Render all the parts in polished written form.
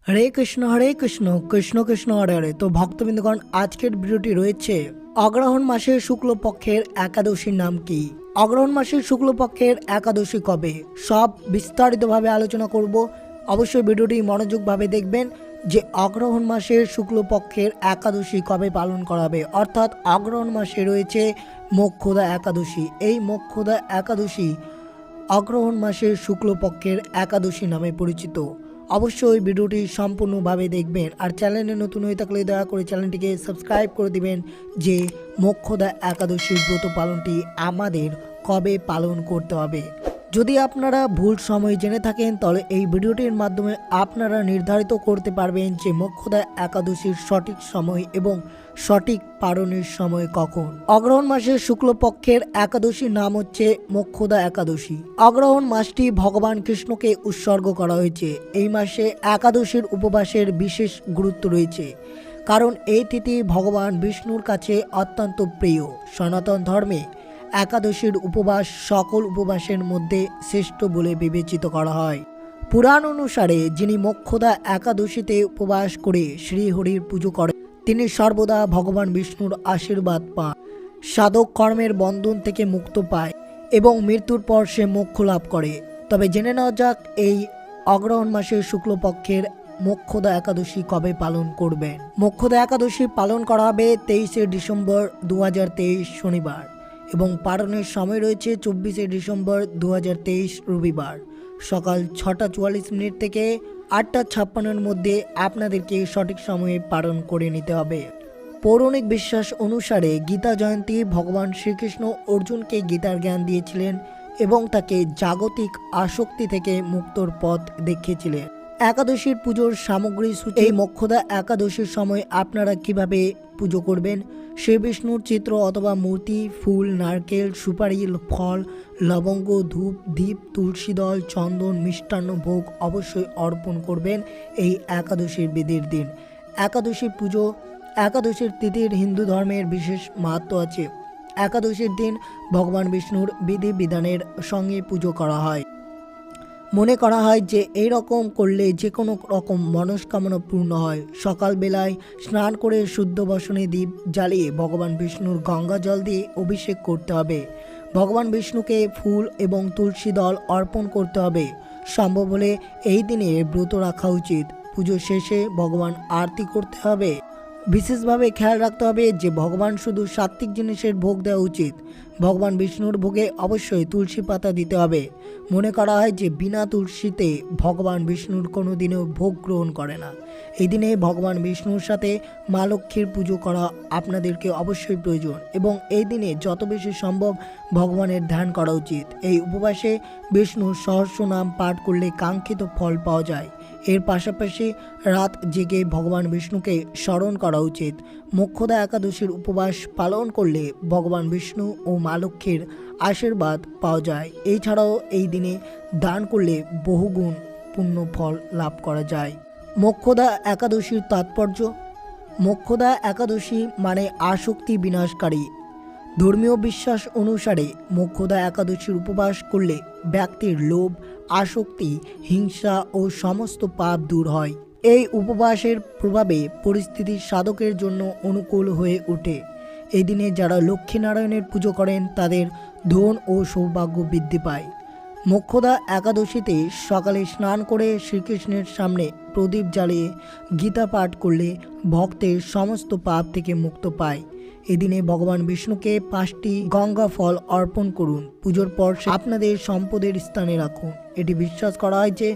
হরে কৃষ্ণ কৃষ্ণ কৃষ্ণ হরে হরে। তো ভক্তবৃন্দগণ, আজকের ভিডিওটি রয়েছে অগ্রহণ মাসের শুক্লপক্ষের একাদশীর নাম কি, অগ্রহণ মাসের শুক্লপক্ষের একাদশী কবে, সব বিস্তারিতভাবে আলোচনা করব। অবশ্যই ভিডিওটি মনোযোগভাবে দেখবেন যে অগ্রহণ মাসের শুক্লপক্ষের একাদশী কবে পালন করা হবে। অর্থাৎ অগ্রহণ মাসে রয়েছে মোক্ষদা একাদশী। এই মোক্ষদা একাদশী অগ্রহণ মাসের শুক্লপক্ষের একাদশী নামে পরিচিত। অবশ্যই ভিডিওটি সম্পূর্ণভাবে দেখবেন, আর চ্যানেলে নতুন হয়ে থাকলে দয়া করে চ্যানেলটিকে সাবস্ক্রাইব করে দিবেন যে মোক্ষদা একাদশীর ব্রত পালনটি আমাদের কবে পালন করতে হবে। যদি আপনারা ভুল সময় জেনে থাকেন তাহলে এই ভিডিওটির মাধ্যমে আপনারা নির্ধারিত করতে পারবেন যে মোক্ষদা একাদশীর সঠিক সময় এবং সঠিক পালনের সময় কখন। অগ্রহণ মাসের শুক্লপক্ষের একাদশীর নাম হচ্ছে মোক্ষদা একাদশী। অগ্রহণ মাসটি ভগবান কৃষ্ণকে উৎসর্গ করা হয়েছে। এই মাসে একাদশীর উপবাসের বিশেষ গুরুত্ব রয়েছে, কারণ এই তিথি ভগবান বিষ্ণুর কাছে অত্যন্ত প্রিয়। সনাতন ধর্মে একাদশীর উপবাস সকল উপবাসের মধ্যে শ্রেষ্ঠ বলে বিবেচিত করা হয়। পুরাণ অনুসারে যিনি মোক্ষদা একাদশীতে উপবাস করে শ্রীহরির পুজো করেন তিনি সর্বদা ভগবান বিষ্ণুর আশীর্বাদ পান, সাধক কর্মের বন্ধন থেকে মুক্ত পায় এবং মৃত্যুর পর সে মোক্ষ লাভ করে। তবে জেনে নেওয়া যাক এই অগ্রহণ মাসের শুক্লপক্ষের মোক্ষদা একাদশী কবে পালন করবেন। মোক্ষদা একাদশী পালন করা হবে 23শে ডিসেম্বর 2023 শনিবার এবং পালনের সময় রয়েছে 24শে ডিসেম্বর 2023 রবিবার সকাল 6:44 থেকে 8:56 মধ্যে আপনাদেরকে সঠিক সময়ে পালন করে নিতে হবে। পৌরাণিক বিশ্বাস অনুসারে গীতা জয়ন্তী ভগবান শ্রীকৃষ্ণ অর্জুনকে গীতার জ্ঞান দিয়েছিলেন এবং তাকে জাগতিক আসক্তি থেকে মুক্তর পথ দেখিয়েছিলেন। একাদশীর পুজোর সামগ্রী সূচি। এই মোক্ষদা একাদশীর সময় আপনারা কিভাবে পুজো করবেন। শ্রী বিষ্ণুর চিত্র অথবা মূর্তি, ফুল, নারকেল, সুপারি, ফল, লবঙ্গ, ধূপ, দীপ, তুলসী দল, চন্দন, মিষ্টান্ন ভোগ অবশ্যই অর্পণ করবেন এই একাদশীর বিধির দিন। একাদশী পুজো। একাদশীর তিথির হিন্দু ধর্মের বিশেষ মাহাত্ম্য আছে। একাদশীর দিন ভগবান বিষ্ণুর বিধি বিধানের সঙ্গে পুজো করা হয়। মনে করা হয় যে এই রকম করলে যে কোনো রকম মনস্কামনা পূর্ণ হয়। সকালবেলায় স্নান করে শুদ্ধ বসনে দীপ জ্বালিয়ে ভগবান বিষ্ণুর গঙ্গা জল দিয়ে অভিষেক করতে হবে। ভগবান বিষ্ণুকে ফুল এবং তুলসী দল অর্পণ করতে হবে। সম্ভব হলে এই দিনে ব্রত রাখা উচিত। পুজো শেষে ভগবান আরতি করতে হবে। বিশেষভাবে খেয়াল রাখতে হবে যে ভগবান শুধু সাত্ত্বিক জিনিসের ভোগ দেওয়া উচিত। ভগবান বিষ্ণুর ভোগে অবশ্যই তুলসী পাতা দিতে হবে। মনে করা হয় যে বিনা তুলসীতে ভগবান বিষ্ণুর কোনো দিনও ভোগ গ্রহণ করে না। এই দিনে ভগবান বিষ্ণুর সাথে মা লক্ষ্মীর পুজো করা আপনাদেরকে অবশ্যই প্রয়োজন এবং এই দিনে যত বেশি সম্ভব ভগবানের ধ্যান করা উচিত। এই উপবাসে বিষ্ণুর সহস্র নাম পাঠ করলে কাঙ্ক্ষিত ফল পাওয়া যায়। এর পাশাপাশি রাত জেগে ভগবান বিষ্ণুকে স্মরণ করা উচিত। মোক্ষদা একাদশীর উপবাস পালন করলে ভগবান বিষ্ণু ও মা লক্ষ্মীর আশীর্বাদ পাওয়া যায়। এছাড়াও এই দিনে দান করলে বহুগুণ পুণ্য ফল লাভ করা যায়। মোক্ষদা একাদশীর তাৎপর্য। মোক্ষদা একাদশী মানে আসক্তি বিনাশকারী। ধর্মীয় বিশ্বাস অনুসারে মোক্ষদা একাদশীর উপবাস করলে ব্যক্তির লোভ, আসক্তি, হিংসা ও সমস্ত পাপ দূর হয়। এই উপবাসের প্রভাবে পরিস্থিতি সাধকের জন্য অনুকূল হয়ে ওঠে। এই দিনে যারা লক্ষ্মীনারায়ণের পুজো করেন তাদের ধন ও সৌভাগ্য বৃদ্ধি পায়। মোক্ষদা একাদশীতে সকালে স্নান করে শ্রীকৃষ্ণের সামনে প্রদীপ জ্বালিয়ে গীতা পাঠ করলে ভক্তের সমস্ত পাপ থেকে মুক্ত পায়। এদিনে ভগবান বিষ্ণুকে 5টি গঙ্গা ফল অর্পণ করুন। পুজোর পর আপনাদের সম্পদের স্থানে রাখুন। এটি বিশ্বাস করা হয় যে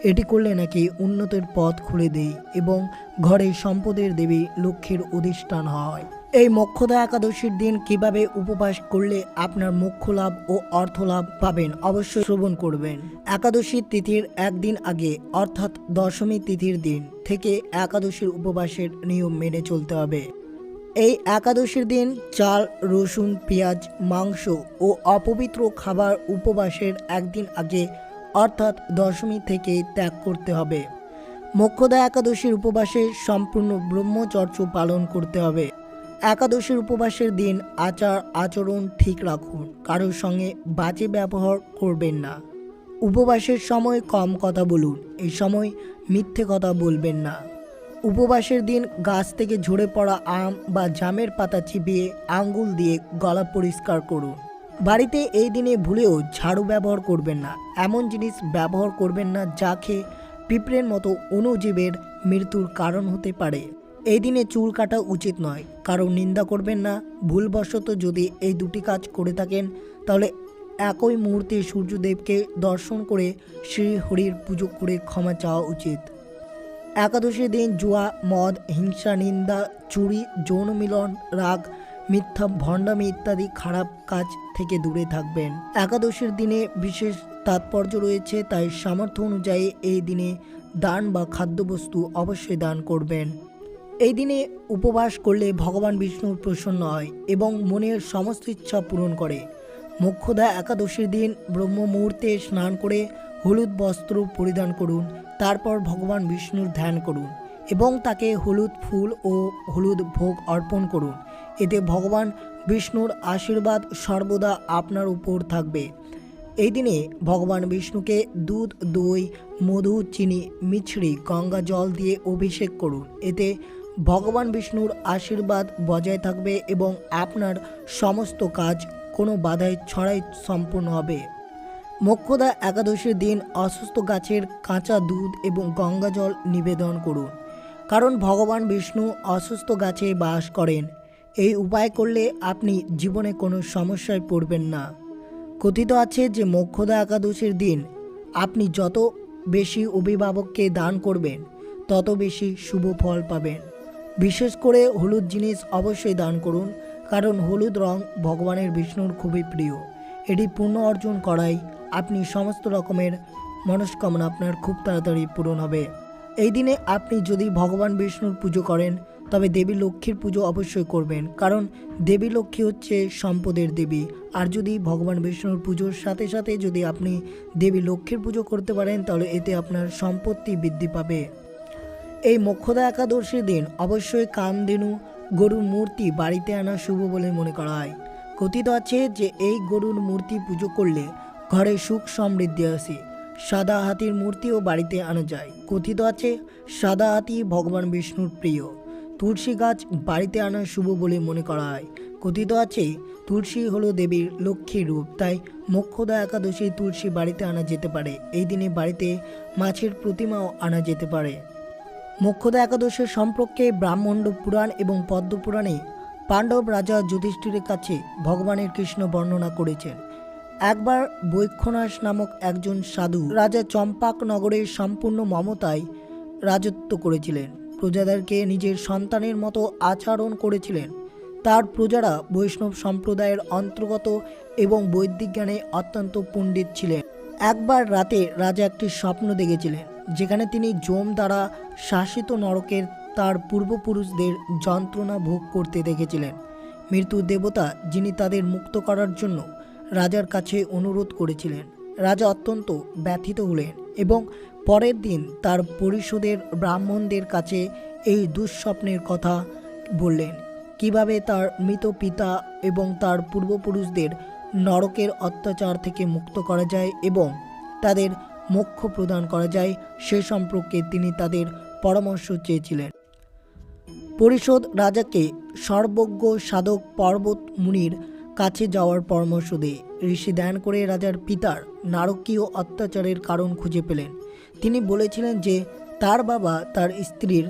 এটি করলে নাকি উন্নতির পথ খুলে দেয় এবং ঘরে সম্পদের দেবী লক্ষ্মীর অধিষ্ঠান হয়। এই মোক্ষদা একাদশীর দিন কিভাবে উপবাস করলে আপনার মোক্ষ লাভ ও অর্থ লাভ পাবেন অবশ্যই শ্রবণ করবেন। একাদশী তিথির একদিন আগে অর্থাৎ দশমী তিথির দিন থেকে একাদশীর উপবাসের নিয়ম মেনে চলতে হবে। এই একাদশীর দিন চাল, রসুন, পেঁয়াজ, মাংস ও অপবিত্র খাবার উপবাসের একদিন আগে অর্থাৎ দশমী থেকে ত্যাগ করতে হবে। মোক্ষদা একাদশীর উপবাসে সম্পূর্ণ ব্রহ্মচর্য পালন করতে হবে। একাদশীর উপবাসের দিন আচার আচরণ ঠিক রাখুন। কারোর সঙ্গে বাজে ব্যবহার করবেন না। উপবাসের সময় কম কথা বলুন। এই সময় মিথ্যে কথা বলবেন না। উপবাসের দিন গাছ থেকে ঝরে পড়া আম বা জামের পাতা চিবিয়ে আঙ্গুল দিয়ে গলা পরিষ্কার করুন। বাড়িতে এই দিনে ভুলেও ঝাড়ু ব্যবহার করবেন না। এমন জিনিস ব্যবহার করবেন না যা খেয়ে পিঁপড়ের মতো অণুজীবের মৃত্যুর কারণ হতে পারে। এই দিনে চুল কাটা উচিত নয়, কারো নিন্দা করবেন না। ভুলবশত যদি এই দুটি কাজ করে থাকেন তাহলে একই মুহূর্তে সূর্যদেবকে দর্শন করে শ্রী হরির পুজো করে ক্ষমা চাওয়া উচিত। একাদশীর দিন জুয়া, মদ, হিংসা, নিন্দা, চুরি, যৌন মিলন, রাগ, মিথ্যা, ভণ্ডামি ইত্যাদি খারাপ কাজ থেকে দূরে থাকবেন। একাদশীর দিনে বিশেষ তাৎপর্য রয়েছে, তাই সামর্থ্য অনুযায়ী এই দিনে দান বা খাদ্যবস্তু অবশ্যই দান করবেন। এই দিনে উপবাস করলে ভগবান বিষ্ণু প্রসন্ন হয় এবং মনের সমস্ত ইচ্ছা পূরণ করে। মোক্ষদা একাদশীর দিন ব্রহ্ম মুহূর্তে স্নান করে হলুদ বস্ত্র পরিধান করুন। তারপর ভগবান বিষ্ণুর ধ্যান করুন এবং তাকে হলুদ ফুল ও হলুদ ভোগ অর্পণ করুন। এতে ভগবান বিষ্ণুর আশীর্বাদ সর্বদা আপনার উপর থাকবে। এই দিনে ভগবান বিষ্ণুকে দুধ, দই, মধু, চিনি, মিছরি, গঙ্গা জল দিয়ে অভিষেক করুন। এতে ভগবান বিষ্ণুর আশীর্বাদ বজায় থাকবে এবং আপনার সমস্ত কাজ কোনো বাধাই ছড়াই সম্পূর্ণ হবে। মোক্ষদা একাদশীর দিন অসুস্থ গাছের কাঁচা দুধ এবং গঙ্গা জল নিবেদন করুন, কারণ ভগবান বিষ্ণু অসুস্থ গাছে বাস করেন। এই উপায় করলে আপনি জীবনে কোনো সমস্যায় পড়বেন না। কথিত আছে যে মোক্ষদা একাদশীর দিন আপনি যত বেশি অভিভাবককে দান করবেন তত বেশি শুভ ফল পাবেন। বিশেষ করে হলুদ জিনিস অবশ্যই দান করুন, কারণ হলুদ রং ভগবানের বিষ্ণুর খুবই প্রিয়। এটি পূর্ণ অর্জন করাই আপনি সমস্ত রকমের মনস্কামনা আপনার খুব তাড়াতাড়ি পূরণ হবে। এই দিনে আপনি যদি ভগবান বিষ্ণুর পুজো করেন তবে দেবী লক্ষ্মীর পুজো অবশ্যই করবেন, কারণ দেবী লক্ষ্মী হচ্ছে সম্পদের দেবী। আর যদি ভগবান বিষ্ণুর পুজোর সাথে সাথে যদি আপনি দেবী লক্ষ্মীর পুজো করতে পারেন তাহলে এতে আপনার সম্পত্তি বৃদ্ধি পাবে। এই মোক্ষদা একাদশীর দিন অবশ্যই কামধেনু গরুর মূর্তি বাড়িতে আনা শুভ বলে মনে করা হয়। কথিত আছে যে এই গরুর মূর্তি পুজো করলে ঘরে সুখ সমৃদ্ধি আসে। সাদা হাতির মূর্তিও বাড়িতে আনা যায়। কথিত আছে সাদা হাতি ভগবান বিষ্ণুর প্রিয়। তুলসী গাছ বাড়িতে আনা শুভ বলে মনে করা হয়। কথিত আছে তুলসী হলো দেবীর লক্ষ্মীর রূপ, তাই মোক্ষদা একাদশী তুলসী বাড়িতে আনা যেতে পারে। এই দিনে বাড়িতে মাছের প্রতিমাও আনা যেতে পারে। মোক্ষদা একাদশীর সম্পর্কে ব্রাহ্মণ্ড পুরাণ এবং পদ্ম পুরাণে পাণ্ডব রাজা যুধিষ্ঠিরের কাছে ভগবানের কৃষ্ণ বর্ণনা করেছেন। একবার বৈক্ষনাস নামক একজন সাধু রাজা চম্পাক নগরের সম্পূর্ণ মমতায় রাজত্ব করেছিলেন। প্রজাদেরকে নিজের সন্তানের মতো আচরণ করেছিলেন। তার প্রজারা বৈষ্ণব সম্প্রদায়ের অন্তর্গত এবং বৈদিক জ্ঞানে অত্যন্ত পণ্ডিত ছিলেন। একবার রাতে রাজা একটি স্বপ্ন দেখেছিলেন, যেখানে তিনি যম দ্বারা শাসিত নরকের তার পূর্বপুরুষদের যন্ত্রণা ভোগ করতে দেখেছিলেন। মৃত্যুর দেবতা, যিনি তাদের মুক্ত করার জন্য রাজার কাছে অনুরোধ করেছিলেন। রাজা অত্যন্ত ব্যথিত হলেন এবং পরের দিন তার পরিষদের ব্রাহ্মণদের কাছে এই দুঃস্বপ্নের কথা বললেন, কিভাবে তার মৃত পিতা এবং তার পূর্বপুরুষদের নরকের অত্যাচার থেকে মুক্ত করা যায় এবং তাদের মোক্ষ প্রদান করা যায় সে সম্পর্কে তিনি তাদের পরামর্শ চেয়েছিলেন। পরিষদ রাজাকে সর্বজ্ঞ সাধক পর্বত মুনির কাছে যাওয়ার পরামর্শ দেয়। ঋষি ধ্যান করে রাজার পিতার নারকীয় অত্যাচারের কারণ খুঁজে পেলেন। তিনি বলেছিলেন যে তার বাবা তার স্ত্রীর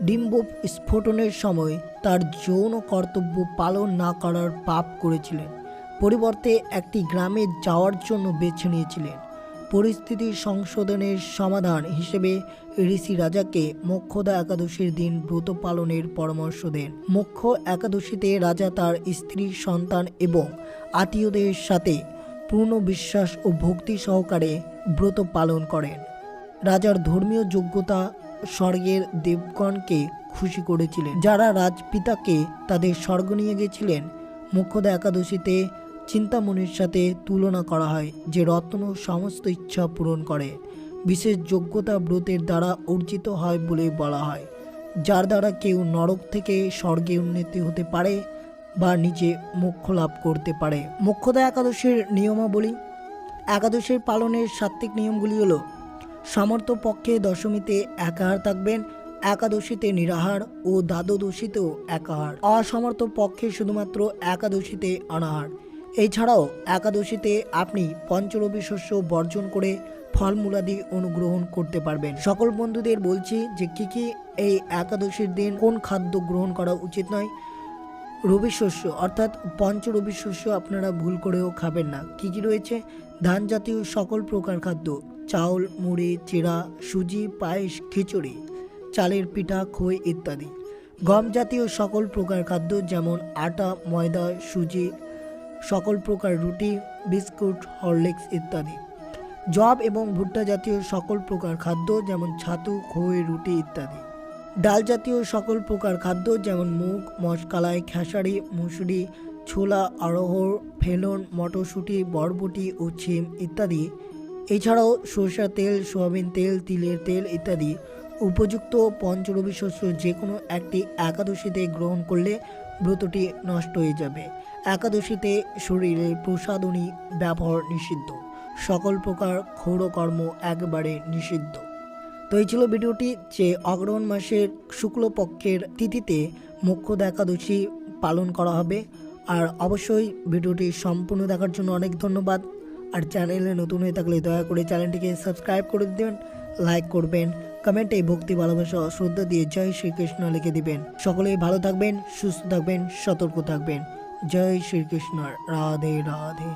ডিম্ব স্ফোটনের সময় তার যৌন কর্তব্য পালন না করার পাপ করেছিলেন, পরিবর্তে একটি গ্রামে যাওয়ার জন্য বেছে নিয়েছিলেন। পরিস্থিতি সংশোধনের সমাধান হিসেবে ঋষি রাজাকে মোক্ষদা একাদশীর দিন ব্রত পালনের পরামর্শ দেন। মোক্ষ একাদশীতে রাজা তার স্ত্রী, সন্তান এবং আত্মীয়দের সাথে পূর্ণ বিশ্বাস ও ভক্তি সহকারে ব্রত পালন করেন। রাজার ধর্মীয় যোগ্যতা স্বর্গের দেবগণকে খুশি করেছিলেন, যারা রাজপিতাকে তাদের স্বর্গ নিয়ে গেছিলেন। মোক্ষদা একাদশীতে চিন্তামণির সাথে তুলনা করা হয়, যে রত্ন সমস্ত ইচ্ছা পূরণ করে। বিশেষ যোগ্যতা ব্রতের দ্বারা অর্জিত হয় বলে বলা হয়, যার দ্বারা কেউ নরক থেকে স্বর্গে উন্নতি হতে পারে বা নিজে মোক্ষ লাভ করতে পারে। মোক্ষদা একাদশীর নিয়মাবলী। একাদশীর পালনের সাত্ত্বিক নিয়মগুলি হলো সামর্থ্য পক্ষে দশমীতে একাহার থাকবেন, একাদশীতে নিরাহার ও দ্বাদশীতেও একাহার। অসমর্থ পক্ষে শুধুমাত্র একাদশীতে অনাহার। এছাড়াও একাদশীতে আপনি পঞ্চরবি শস্য বর্জন করে ফলমূলাদি অনুগ্রহণ করতে পারবেন। সকল বন্ধুদের বলছি যে কি এই একাদশীর দিন কোন খাদ্য গ্রহণ করা উচিত নয়। রবি শস্য অর্থাৎ পঞ্চরবি শস্য আপনারা ভুল করেও খাবেন না। কি রয়েছে? ধান জাতীয় সকল প্রকার খাদ্য, চাউল, মুড়ি, চিড়া, সুজি, পায়েস, খিচুড়ি, চালের পিঠা, খই ইত্যাদি। গম জাতীয় সকল প্রকার খাদ্য যেমন আটা, ময়দা, সুজি, সকল প্রকার রুটি, বিস্কুট, হরলিক্স ইত্যাদি। জব এবং ভুট্টা জাতীয় সকল প্রকার খাদ্য যেমন ছাতু, খই, রুটি ইত্যাদি। ডাল জাতীয় সকল প্রকার খাদ্য যেমন মুগ, মশকালাই, খেসারি, মুসুরি, ছোলা, অড়হর, ফেলন, মটরশুঁটি, বরবটি ও ছিম ইত্যাদি। এছাড়াও সরষের তেল, সয়াবিন তেল, তিলের তেল ইত্যাদি। উপযুক্ত পঞ্চরবি শস্য যে কোনো একটি একাদশীতে গ্রহণ করলে ব্রতটি নষ্ট হয়ে যাবে। একাদশীতে শরীরে প্রসাধনী ব্যবহার নিষিদ্ধ। সকল প্রকার ক্ষৌরকর্ম একেবারে নিষিদ্ধ। তো এই ছিল ভিডিওটি যে অগ্রহণ মাসের শুক্লপক্ষের তিথিতে মোক্ষদা একাদশী পালন করা হবে। আর অবশ্যই ভিডিওটি সম্পূর্ণ দেখার জন্য অনেক ধন্যবাদ। আর চ্যানেলে নতুন হয়ে থাকলে দয়া করে চ্যানেলটিকে সাবস্ক্রাইব করে দেবেন, লাইক করবেন, কমেন্টে ভক্তি, ভালোবাসা, শ্রদ্ধা দিয়ে জয় শ্রীকৃষ্ণ লিখে দিবেন। সকলেই ভালো থাকবেন, সুস্থ থাকবেন, সতর্ক থাকবেন। জয় শ্রীকৃষ্ণ। রাধে রাধে।